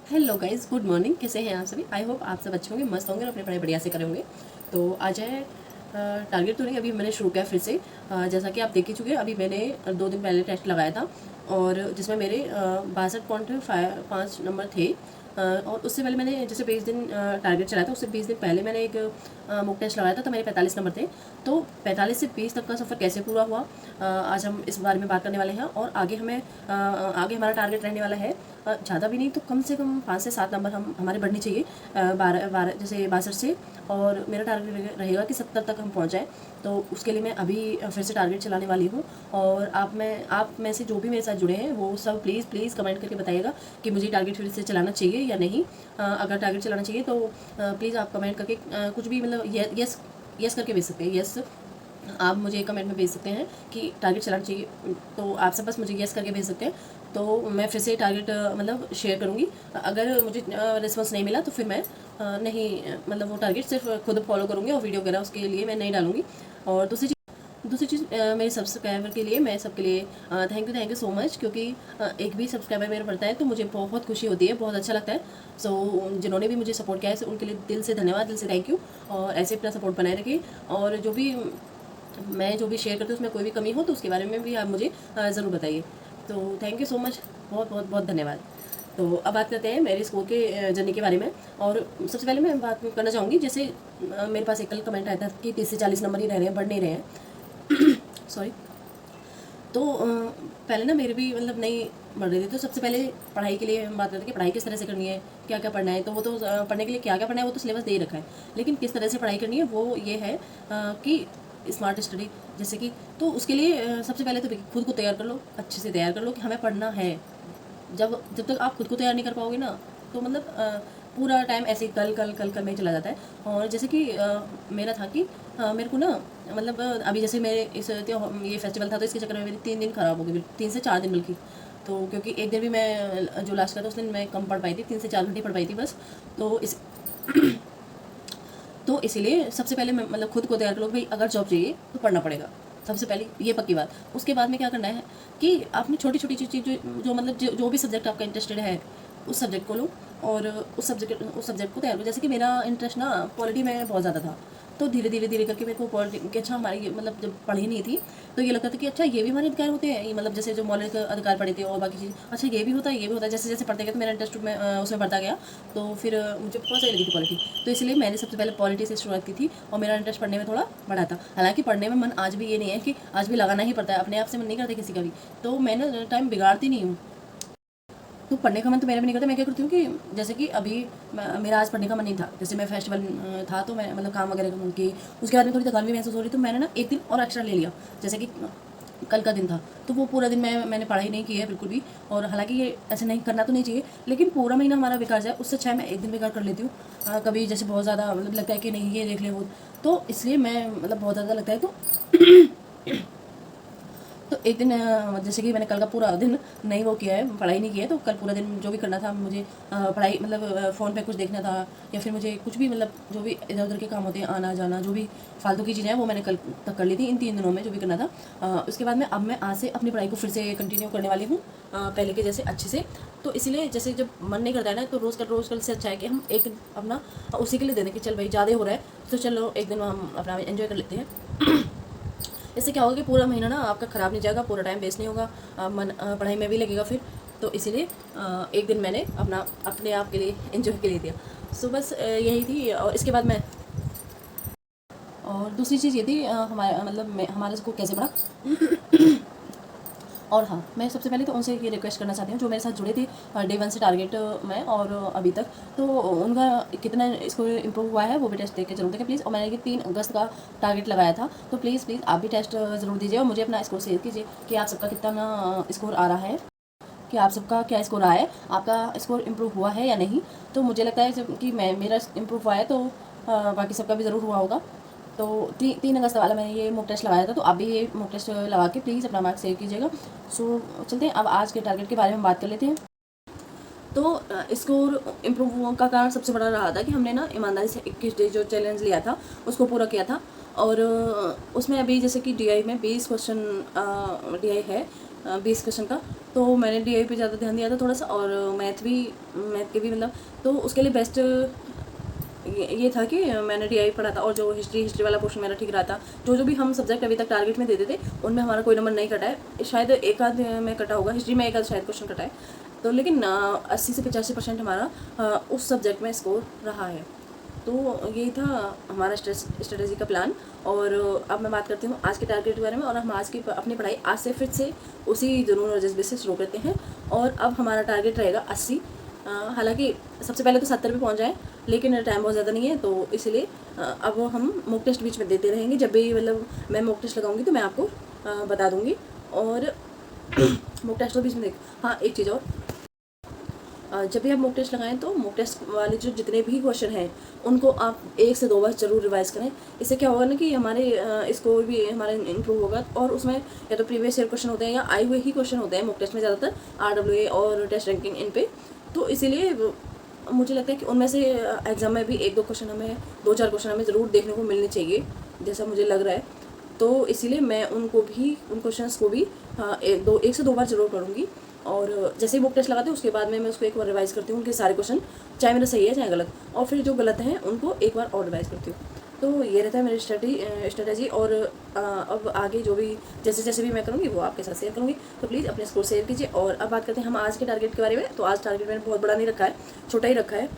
Hello guys, good morning. कैसे हैं आप सभी? आई होप आप सब अच्छे होंगे, मस्त होंगे और अपने पढ़ाई बढ़िया से करे होंगे। तो आज है टारगेट तो नहीं, अभी मैंने शुरू किया फिर से। जैसा कि आप देख ही चुके हैं, अभी मैंने 2 दिन पहले टेस्ट लगाया था और जिसमें मेरे 62.5 नंबर थे। और उससे पहले मैंने जैसे 20 दिन टारगेट चलाया था, उससे 20 दिन पहले मैंने एक मॉक टेस्ट लगाया था, तो मेरे 45 नंबर थे। तो 45 से 20 तक का सफ़र कैसे पूरा हुआ, आज हम इस बारे में बात करने वाले हैं। और आगे आगे हमारा टारगेट रहने वाला है ज़्यादा भी नहीं तो कम से कम 5 से 7 नंबर हम हमारे बढ़नी चाहिए, 12 जैसे 62 से। और मेरा टारगेट रहेगा कि 70 तक हम पहुँच जाए। तो उसके लिए मैं अभी फिर से टारगेट चलाने वाली हूँ। और आप में से जो भी मेरे साथ जुड़े हैं वो सब प्लीज़ कमेंट करके बताइएगा कि मुझे टारगेट फिर से चलाना चाहिए या नहीं। अगर टारगेट चलाना चाहिए तो प्लीज़ आप कमेंट करके कुछ भी मतलब यस यस करके भेज सकते हैं। यस आप मुझे कमेंट में भेज सकते हैं कि टारगेट चलाना चाहिए, तो आप सब बस मुझे यस करके भेज सकते हैं। तो मैं फिर से टारगेट मतलब शेयर करूँगी। अगर मुझे रिस्पॉन्स नहीं मिला तो फिर मैं नहीं मतलब वो टारगेट सिर्फ खुद फॉलो करूँगी और वीडियो वगैरह उसके लिए मैं नहीं डालूँगी। और दूसरी चीज़ मेरे सब्सक्राइबर के लिए, मैं सबके लिए थैंक यू सो मच, क्योंकि एक भी सब्सक्राइबर मेरा बढ़ता है तो मुझे बहुत खुशी होती है, बहुत अच्छा लगता है। सो जिन्होंने भी मुझे सपोर्ट किया है उनके लिए दिल से धन्यवाद, दिल से थैंक यू। और ऐसे अपना सपोर्ट बनाए रखिए। और जो भी शेयर करती हूँ उसमें कोई भी कमी हो तो उसके बारे में भी आप मुझे ज़रूर बताइए। तो थैंक यू सो मच, बहुत बहुत बहुत धन्यवाद। तो अब बात करते हैं मेरे स्कूल के जर्नी के बारे में। और सबसे पहले मैं बात करना चाहूँगी, जैसे मेरे पास एक कल कमेंट आया था कि 30 से 40 नंबर ही रह रहे हैं, बढ़ नहीं रहे हैं। सॉरी। तो पहले ना मेरे भी मतलब नहीं बढ़ रही थी। तो सबसे पहले पढ़ाई के लिए हम बात करते हैं कि पढ़ाई किस तरह से करनी है, क्या क्या पढ़ना है। तो वो तो पढ़ने के लिए क्या क्या पढ़ना है वो तो सिलेबस दे ही रखा है, लेकिन किस तरह से पढ़ाई करनी है वो ये है कि स्मार्ट स्टडी जैसे कि। तो उसके लिए सबसे पहले तो खुद को तैयार कर लो, अच्छे से तैयार कर लो कि हमें पढ़ना है। जब जब तक आप खुद को तैयार नहीं कर पाओगे ना तो मतलब पूरा टाइम ऐसे ही कल में ही चला जाता है। और जैसे कि मेरा था कि मेरे को ना मतलब अभी जैसे मेरे ये फेस्टिवल था तो इसके चक्कर में मेरे 3 दिन खराब हो गए, 3 से 4 दिन बल्कि। तो क्योंकि एक दिन भी मैं जो लास्ट का था उस दिन मैं कम पढ़ पाई थी, 3 से 4 घंटे पढ़ पाई थी बस। तो इस तो इसीलिए सबसे पहले मैं मतलब खुद को तैयार कर लो भाई, अगर जॉब चाहिए तो पढ़ना पड़ेगा, सबसे पहले ये पक्की बात। उसके बाद में क्या करना है कि आपने छोटी छोटी चीज़ जो मतलब जो भी सब्जेक्ट आपका इंटरेस्टेड है उस सब्जेक्ट को लो और उस सब्जेक्ट को तैयार करो। जैसे कि मेरा इंटरेस्ट ना पॉलिटी में बहुत ज़्यादा था, तो धीरे धीरे करके मेरे को पॉलिटी कि अच्छा हमारी मतलब जब पढ़ी नहीं थी तो ये लगता था कि अच्छा ये भी हमारे अधिकार होते हैं, ये मतलब जैसे जो मौलिक अधिकार पढ़े थे और बाकी चीज़, अच्छा ये भी होता है ये भी होता है। जैसे जैसे पढ़ते गए तो मेरा इंटरेस्ट उसमें बढ़ता गया। तो फिर मुझे बहुत सही लगी थी पॉलिटी, तो इसलिए मैंने सबसे पहले पॉलिटी से शुरुआत की थी और मेरा इंटरेस्ट पढ़ने में थोड़ा बढ़ा था। हालांकि पढ़ने में मन आज भी ये नहीं है कि आज भी लगाना ही पड़ता है, अपने आप से मन नहीं करता किसी का भी। तो मैं ना टाइम बिगाड़ती नहीं हूँ। तो पढ़ने का मन तो मेरा भी नहीं करता। मैं क्या करती हूँ कि जैसे कि अभी मेरा आज पढ़ने का मन नहीं था, जैसे मैं फेस्टिवल था तो मैं मतलब काम वगैरह की उसके बाद में थोड़ी थकान भी महसूस हो रही, तो मैंने ना एक दिन और एक्स्ट्रा ले लिया। जैसे कि कल का दिन था तो वो पूरा दिन मैंने पढ़ाई नहीं की है बिल्कुल भी। और हालांकि ये ऐसे नहीं करना तो नहीं चाहिए, लेकिन पूरा महीना हमारा बेकार जाए उससे अच्छा है मैं एक दिन बेकार कर लेती हूँ। कभी जैसे बहुत ज़्यादा मतलब लगता है कि नहीं ये देख ले वो, तो इसलिए मैं मतलब बहुत ज़्यादा लगता है तो एक दिन जैसे कि मैंने कल का पूरा दिन नहीं वो किया है, पढ़ाई नहीं की है, तो कल पूरा दिन जो भी करना था मुझे पढ़ाई मतलब फ़ोन पे कुछ देखना था या फिर मुझे कुछ भी मतलब जो भी इधर उधर के काम होते हैं, आना जाना जो भी फालतू की चीज़ें हैं वो मैंने कल तक कर ली थी इन 3 दिनों में जो भी करना था। उसके बाद में अब मैं आज से अपनी पढ़ाई को फिर से कंटिन्यू करने वाली हूँ पहले के जैसे अच्छे से। तो इसीलिए जैसे जब मन नहीं करता है ना तो रोज़ कल से अच्छा है कि हम एक दिन अपना उसी के लिए दे दें कि चल भाई ज़्यादा हो रहा है तो चलो एक दिन हम अपना एंजॉय कर लेते हैं। इससे क्या होगा कि पूरा महीना ना आपका ख़राब नहीं जाएगा, पूरा टाइम वेस्ट नहीं होगा, मन पढ़ाई में भी लगेगा फिर। तो इसीलिए एक दिन मैंने अपने आप के लिए एंजॉय के लिए दिया। सो बस यही थी। और इसके बाद मैं और दूसरी चीज़ ये थी हमारा मतलब हमारा स्कूल कैसे बढ़ा। और हाँ, मैं सबसे पहले तो उनसे ये रिक्वेस्ट करना चाहती हूँ जो मेरे साथ जुड़े थे डे 1 से टारगेट में और अभी तक, तो उनका कितना इसको इम्प्रूव हुआ है वो भी टेस्ट देख के जरूर देखें प्लीज़। और मैंने ये 3 अगस्त का टारगेट लगाया था, तो प्लीज़ आप भी टेस्ट ज़रूर दीजिए और मुझे अपना स्कोर शेयर कीजिए कि आप सबका कितना स्कोर आ रहा है, कि आप सबका क्या स्कोर आया है, आपका स्कोर इम्प्रूव हुआ है या नहीं। तो मुझे लगता है कि मेरा इम्प्रूव हुआ है तो बाकी सबका भी ज़रूर हुआ होगा। तो 3 अगस्त वाला मैंने ये मॉक टेस्ट लगाया था, तो आप भी ये मॉक टेस्ट लगा के प्लीज़ अपना मार्क्स सेव कीजिएगा। सो चलते हैं अब आज के टारगेट के बारे में बात कर लेते हैं। तो स्कोर इम्प्रूव का कारण सबसे बड़ा रहा था कि हमने ना ईमानदारी से 21 डे जो चैलेंज लिया था उसको पूरा किया था। और उसमें अभी जैसे कि DI में 20 क्वेश्चन DI है 20 क्वेश्चन का। तो मैंने DI पे ज़्यादा ध्यान दिया था थोड़ा सा, और मैथ के भी मतलब, तो उसके लिए बेस्ट ये था कि मैंने DI पढ़ा था, और जो हिस्ट्री वाला पोर्शन मेरा ठीक रहा था। जो भी हम सब्जेक्ट अभी तक टारगेट में देते थे उनमें हमारा कोई नंबर नहीं कटा है, शायद एक आध में कटा होगा, हिस्ट्री में एक आध शायद क्वेश्चन कटा है। तो लेकिन 80 से 85% हमारा उस सब्जेक्ट में स्कोर रहा है। तो यही था हमारा स्ट्रेटेजी का प्लान। और अब मैं बात करती हूँ आज के टारगेट के बारे में, और हम आज की अपनी पढ़ाई आज से फिर से उसी जुनून और जज्बे से शुरू करते हैं। और अब हमारा टारगेट रहेगा 80। हालांकि सबसे पहले तो 70 पे पहुँच जाए, लेकिन टाइम बहुत ज़्यादा नहीं है, तो इसलिए अब हम मॉक टेस्ट बीच में देते रहेंगे। जब भी मतलब मैं मॉक टेस्ट लगाऊंगी तो मैं आपको बता दूंगी। और मॉक टेस्ट तो बीच में देख, हाँ एक चीज़ और, जब भी आप मॉक टेस्ट लगाएं तो मॉक टेस्ट वाले जो जितने भी क्वेश्चन हैं उनको आप 1 से 2 बार जरूर रिवाइज करें। इससे क्या होगा ना कि हमारे स्कोर भी हमारे इंप्रूव होगा। और उसमें या तो प्रीवियस ईयर क्वेश्चन होते हैं या आए हुए ही क्वेश्चन होते हैं मॉक टेस्ट में ज़्यादातर, RWA और टेस्ट रैंकिंग इन पे। तो इसीलिए मुझे लगता है कि उनमें से एग्जाम में भी 1-2 क्वेश्चन हमें 2-4 क्वेश्चन हमें ज़रूर देखने को मिलने चाहिए, जैसा मुझे लग रहा है। तो इसीलिए मैं उन क्वेश्चंस को भी 1 से 2 बार जरूर पढ़ूंगी। और जैसे ही मॉक टेस्ट लगाते हैं उसके बाद में मैं उसको एक बार रिवाइज करती हूँ, उनके सारे क्वेश्चन, चाहे मेरा सही है चाहे गलत, और फिर जो गलत हैं उनको एक बार और रिवाइज करती हूँ। तो ये रहता है मेरी स्ट्रेटजी। और अब आगे जो भी जैसे भी मैं करूँगी वो आपके साथ शेयर करूँगी। तो प्लीज़ अपने स्कोर शेयर कीजिए। और अब बात करते हैं हम आज के टारगेट के बारे में। तो आज टारगेट मैंने बहुत बड़ा नहीं रखा है, छोटा ही रखा है।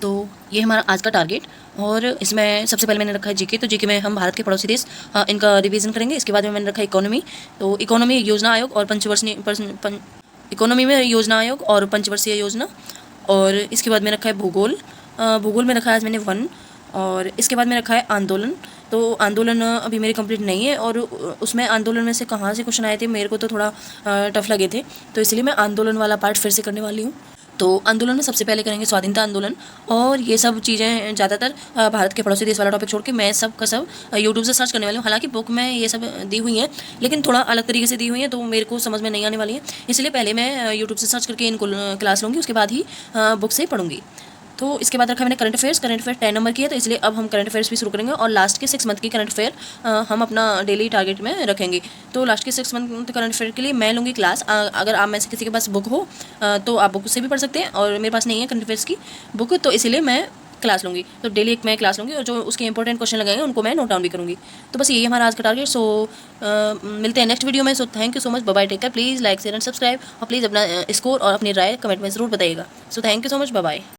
तो ये हमारा आज का टारगेट, और इसमें सबसे पहले मैंने रखा है जीके। तो जीके में हम भारत के पड़ोसी देश इनका रिवीजन करेंगे। इसके बाद में मैंने रखा है इकोनॉमी। तो इकोनॉमी योजना आयोग और इकोनॉमी में योजना आयोग और पंचवर्षीय योजना। और इसके बाद में रखा है भूगोल। भूगोल में रखा है आज मैंने वन। और इसके बाद में रखा है आंदोलन। तो आंदोलन अभी मेरी कंप्लीट नहीं है, और उसमें आंदोलन में से कहाँ से क्वेश्चन आए थे मेरे को तो थोड़ा टफ लगे थे, तो इसलिए मैं आंदोलन वाला पार्ट फिर से करने वाली हूँ। तो आंदोलन में सबसे पहले करेंगे स्वाधीनता आंदोलन, और ये सब चीज़ें ज़्यादातर भारत के पड़ोसी देश वाला टॉपिक छोड़ के मैं सब का सब यूट्यूब से सर्च करने वाली हूँ। हालांकि बुक में ये सब दी हुई हैं, लेकिन थोड़ा अलग तरीके से दी हुई हैं, तो मेरे को समझ में नहीं आने वाली है। इसलिए पहले मैं यूट्यूब से सर्च करके इनको क्लास लूँगी, उसके बाद ही बुक से पढ़ूंगी। तो इसके बाद रखा मैंने करंट अफेयर्स 10 नंबर की है, तो इसलिए अब हम करंट अफेयर्स भी शुरू करेंगे। और लास्ट के 6 मंथ की करंट अफेयर हम अपना डेली टारगेट में रखेंगे। तो लास्ट के 6 मंथ करंट अफेयर के लिए मैं लूँगी क्लास। अगर आप में से किसी के पास बुक हो तो आप बुक से भी पढ़ सकते हैं, और मेरे पास नहीं है करंट अफेयर्स की बुक, तो इसीलिए मैं क्लास लूँगी। तो डेली एक मैं क्लास लूँगी, और जो उसके इंपॉर्टेंट क्वेश्चन लगाएंगे उनको मैं नोट डाउन भी करूँगी। तो बस यही हमारा आज का टारगेट। सो मिलते हैं नेक्स्ट वीडियो में। So thank you so much, bye bye, take care, please like share and subscribe, और प्लीज़ अपना स्कोर और अपनी राय कमेंट में ज़रूर बताइएगा। So thank you so much, bye bye.